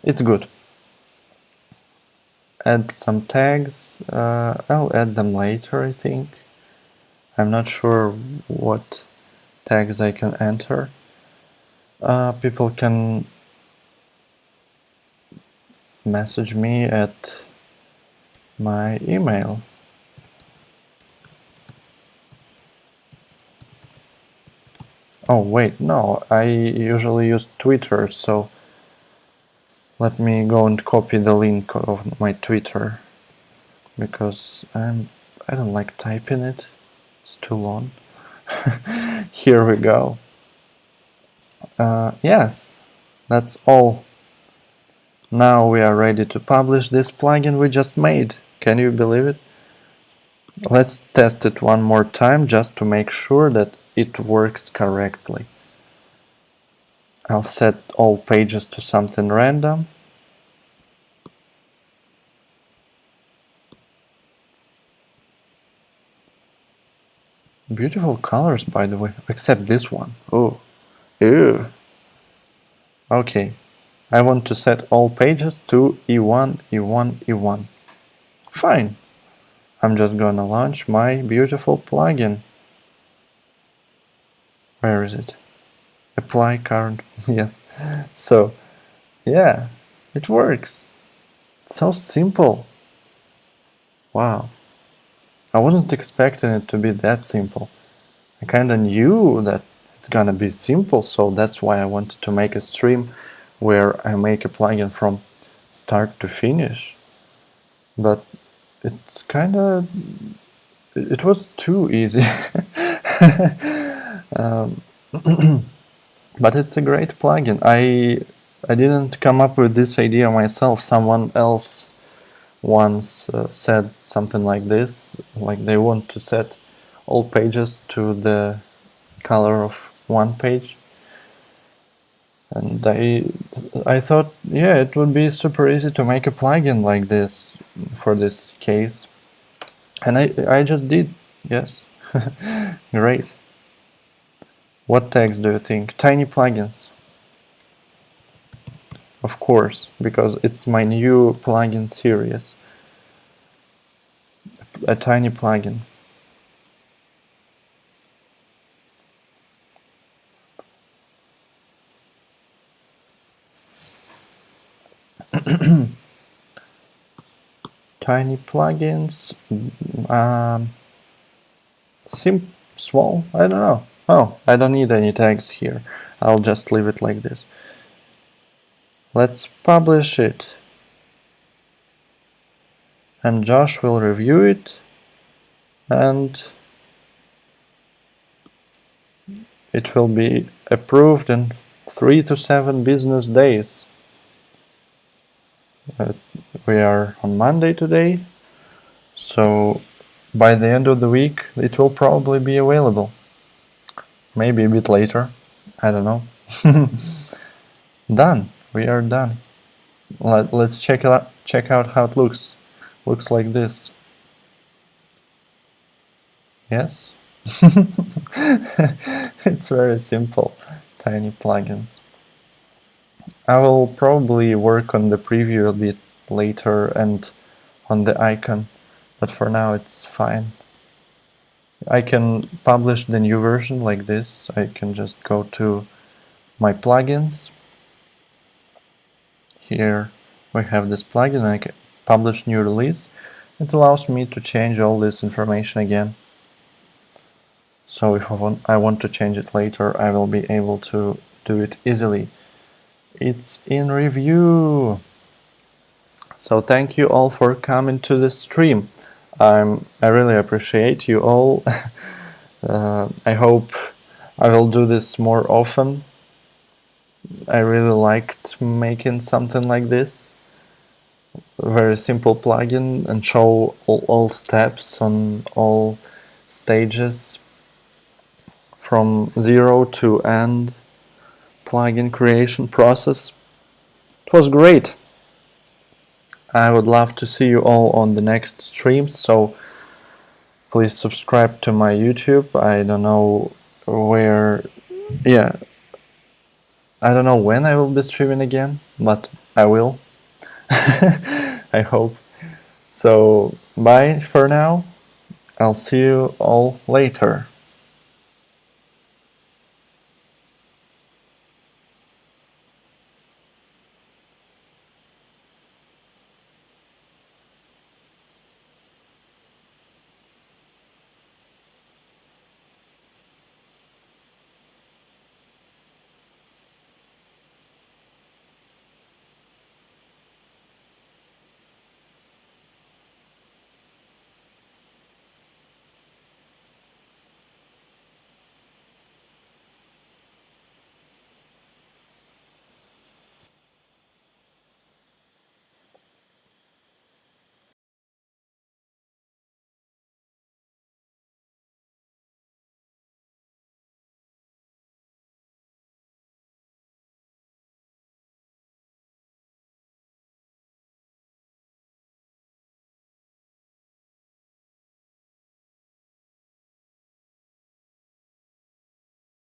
it's good. Add some tags. I'll add them later, I think. I'm not sure what tags I can enter. People can message me at my email. Oh wait, no, I usually use Twitter, so let me go and copy the link of my Twitter, because I don't like typing it, it's too long. Here we go. Yes, that's all. Now we are ready to publish this plugin we just made. Can you believe it? Let's test it one more time just to make sure that it works correctly. I'll set all pages to something random. Beautiful colors, by the way, except this one. Oh, ew. Okay, I want to set all pages to E1, E1, E1. Fine. I'm just gonna launch my beautiful plugin. Where is it? Apply current. Yes. So, yeah, it works. It's so simple. Wow. I wasn't expecting it to be that simple. I kinda knew that it's gonna be simple, so that's why I wanted to make a stream where I make a plugin from start to finish. But it's kinda... it was too easy. But it's a great plugin. I didn't come up with this idea myself. Someone else once said something like this, like they want to set all pages to the color of one page. And I thought, yeah, it would be super easy to make a plugin like this for this case. And I just did, yes. Great. What tags do you think? Tiny plugins. Of course, because it's my new plugin series. A tiny plugin. Tiny plugins. Small? I don't know. Oh, I don't need any tags here. I'll just leave it like this. Let's publish it. And Josh will review it. And it will be approved in 3 to 7 business days. We are on Monday today, so by the end of the week it will probably be available. Maybe a bit later, I don't know. Done. We are done. Let's check out how it looks. Looks like this. Yes? It's very simple. Tiny plugins. I will probably work on the preview a bit later and on the icon, but for now it's fine. I can publish the new version like this. I can just go to my plugins. Here we have this plugin. I can publish new release. It allows me to change all this information again. So if I want to change it later, I will be able to do it easily. It's in review. So thank you all for coming to the stream. I really appreciate you all. I hope I will do this more often. I really liked making something like this. A very simple plugin and show all steps on all stages from zero to end plugin creation process. It was great. I would love to see you all on the next streams, so please subscribe to my YouTube. I don't know where, yeah, I don't know when I will be streaming again, but I will. I hope. So, bye for now. I'll see you all later.